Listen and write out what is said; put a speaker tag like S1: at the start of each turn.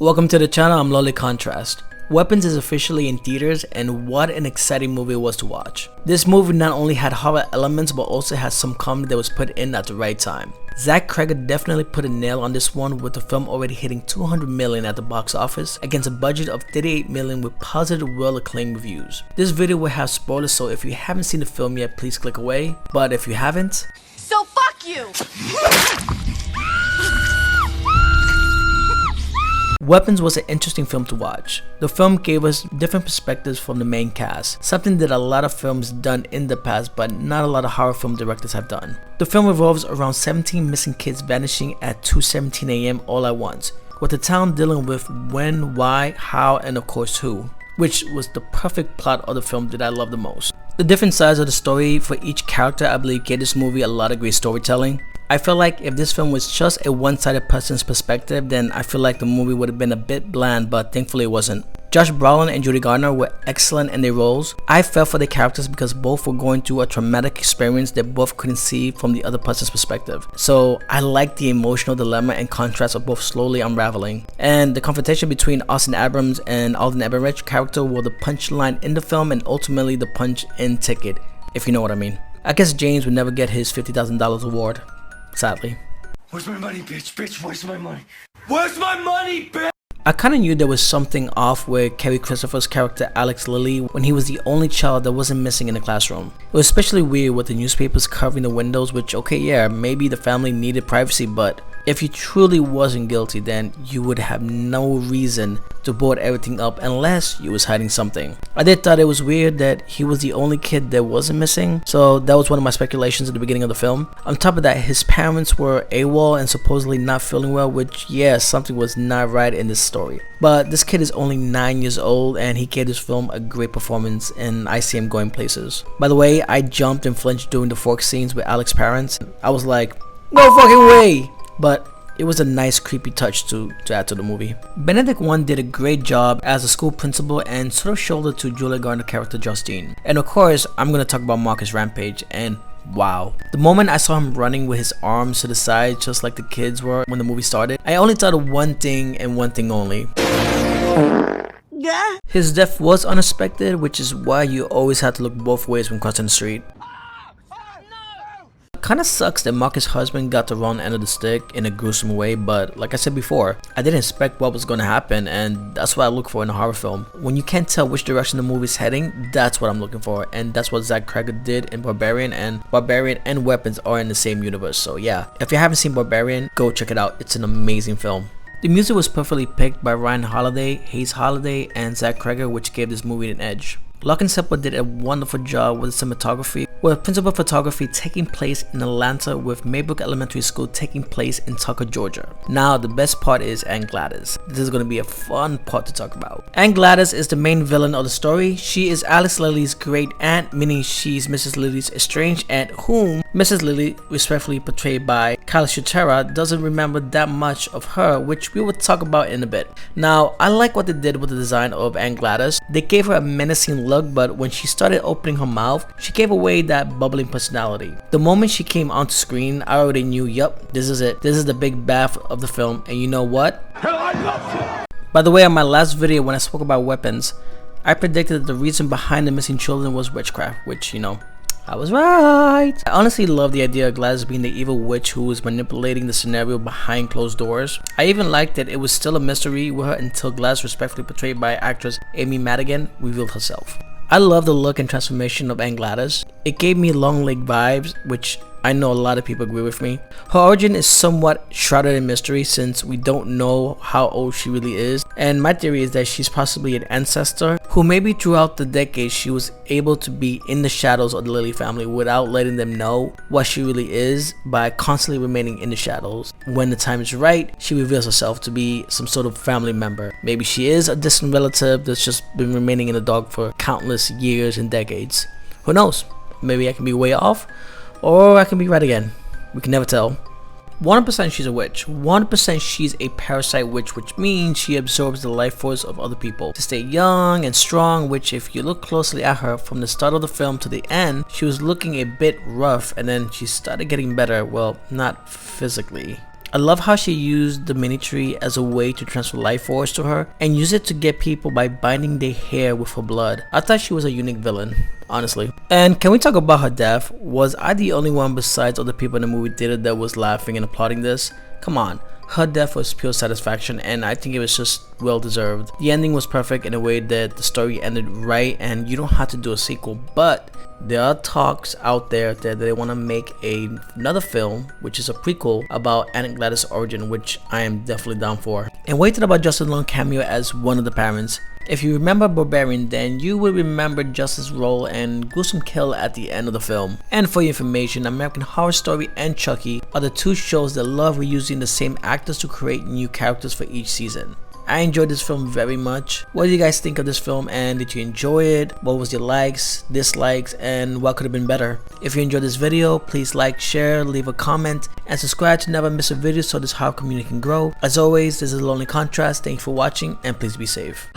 S1: Welcome to the channel, I'm Lonelycontrast. Weapons is officially in theaters, and what an exciting movie it was to watch. This movie not only had horror elements but also had some comedy that was put in at the right time. Zach Cregger definitely put a nail on this one, with the film already hitting $200 million at the box office against a budget of $38 million with positive, well-acclaimed reviews. This video will have spoilers, so if you haven't seen the film yet, please click away. But if you haven't,
S2: so fuck you!
S1: Weapons was an interesting film to watch. The film gave us different perspectives from the main cast, something that a lot of films done in the past but not a lot of horror film directors have done. The film revolves around 17 missing kids vanishing at 2:17 a.m. all at once, with the town dealing with when, why, how, and of course who, which was the perfect plot of the film that I love the most. The different sides of the story for each character I believe gave this movie a lot of great storytelling. I feel like if this film was just a one-sided person's perspective, then I feel like the movie would have been a bit bland, but thankfully it wasn't. Josh Brolin and Judy Garner were excellent in their roles. I felt for the characters because both were going through a traumatic experience that both couldn't see from the other person's perspective. So I liked the emotional dilemma and contrast of both slowly unraveling. And the confrontation between Austin Abrams and Alden Ehrenreich's character were the punchline in the film and ultimately the punch-in ticket, if you know what I mean. I guess James would never get his $50,000 award. Sadly.
S3: Where's my money, bitch? Bitch, where's my money? Where's my money, bitch?
S1: I kinda knew there was something off with Kerry Christopher's character Alex Lilly when he was the only child that wasn't missing in the classroom. It was especially weird with the newspapers covering the windows, which, okay, yeah, maybe the family needed privacy, but if you truly wasn't guilty, then you would have no reason to board everything up unless you was hiding something. I did thought it was weird that he was the only kid that wasn't missing, so that was one of my speculations at the beginning of the film. On top of that, his parents were AWOL and supposedly not feeling well, which, yeah, something was not right in this story. But this kid is only 9 years old and he gave this film a great performance, and I see him going places. By the way, I jumped and flinched during the fork scenes with Alex's parents. I was like, no fucking way! But it was a nice creepy touch to add to the movie. Benedict Wong did a great job as a school principal and sort of shouldered to Julia Garner character Justine. And of course, I'm gonna talk about Marcus Rampage, and wow. The moment I saw him running with his arms to the side just like the kids were when the movie started, I only thought of one thing and one thing only. His death was unexpected, which is why you always have to look both ways when crossing the street. Kinda sucks that Marcus' husband got the wrong end of the stick in a gruesome way, but like I said before, I didn't expect what was gonna happen, and that's what I look for in a horror film. When you can't tell which direction the movie's heading, that's what I'm looking for, and that's what Zach Cregger did in Barbarian, and Barbarian and Weapons are in the same universe, so yeah. If you haven't seen Barbarian, go check it out, it's an amazing film. The music was perfectly picked by Ryan Holiday, Hayes Holiday, and Zach Cregger, which gave this movie an edge. Larkin Seppa did a wonderful job with the cinematography, with principal photography taking place in Atlanta with Maybrook Elementary School taking place in Tucker, Georgia. Now the best part is Aunt Gladys. This is going to be a fun part to talk about. Aunt Gladys is the main villain of the story. She is Alex Lilly's great aunt, meaning she's Mrs. Lilly's estranged aunt, whom Mrs. Lilly, respectfully portrayed by Kyle Shutera, doesn't remember that much of her, which we will talk about in a bit. Now, I like what they did with the design of Aunt Gladys. They gave her a menacing look, but when she started opening her mouth, she gave away that bubbling personality. The moment she came onto screen, I already knew, yup, this is it. This is the big bath of the film, and you know what?
S3: I love you!
S1: By the way, on my last video when I spoke about weapons, I predicted that the reason behind the missing children was witchcraft, which, you know, I was right. I honestly love the idea of Gladys being the evil witch who was manipulating the scenario behind closed doors. I even liked that it was still a mystery with her until Gladys, respectfully portrayed by actress Amy Madigan, revealed herself. I love the look and transformation of Aunt Gladys. It gave me Long Leg vibes, which I know a lot of people agree with me. Her origin is somewhat shrouded in mystery since we don't know how old she really is, and my theory is that she's possibly an ancestor who maybe throughout the decades she was able to be in the shadows of the Lilly family without letting them know what she really is by constantly remaining in the shadows. When the time is right, she reveals herself to be some sort of family member. Maybe she is a distant relative that's just been remaining in the dark for countless years and decades. Who knows? Maybe I can be way off, or I can be right again. We can never tell. 100% she's a witch. 100% she's a parasite witch, which means she absorbs the life force of other people to stay young and strong, which if you look closely at her from the start of the film to the end, she was looking a bit rough and then she started getting better. Well, not physically. I love how she used the mini tree as a way to transfer life force to her and use it to get people by binding their hair with her blood. I thought she was a unique villain, honestly. And can we talk about her death? Was I the only one besides other people in the movie theater that was laughing and applauding this? Come on. Her death was pure satisfaction, and I think it was just well deserved. The ending was perfect in a way that the story ended right and you don't have to do a sequel, but there are talks out there that they want to make another film, which is a prequel about Aunt Gladys' origin, which I am definitely down for. And waiting about Justin Long cameo as one of the parents. If you remember Barbarian, then you will remember Justin's role and gruesome kill at the end of the film. And for your information, American Horror Story and Chucky are the two shows that love reusing the same actors to create new characters for each season. I enjoyed this film very much. What do you guys think of this film, and did you enjoy it? What was your likes, dislikes, and what could have been better? If you enjoyed this video, please like, share, leave a comment, and subscribe to never miss a video so this horror community can grow. As always, this is Lonelycontrast. Thank you for watching, and please be safe.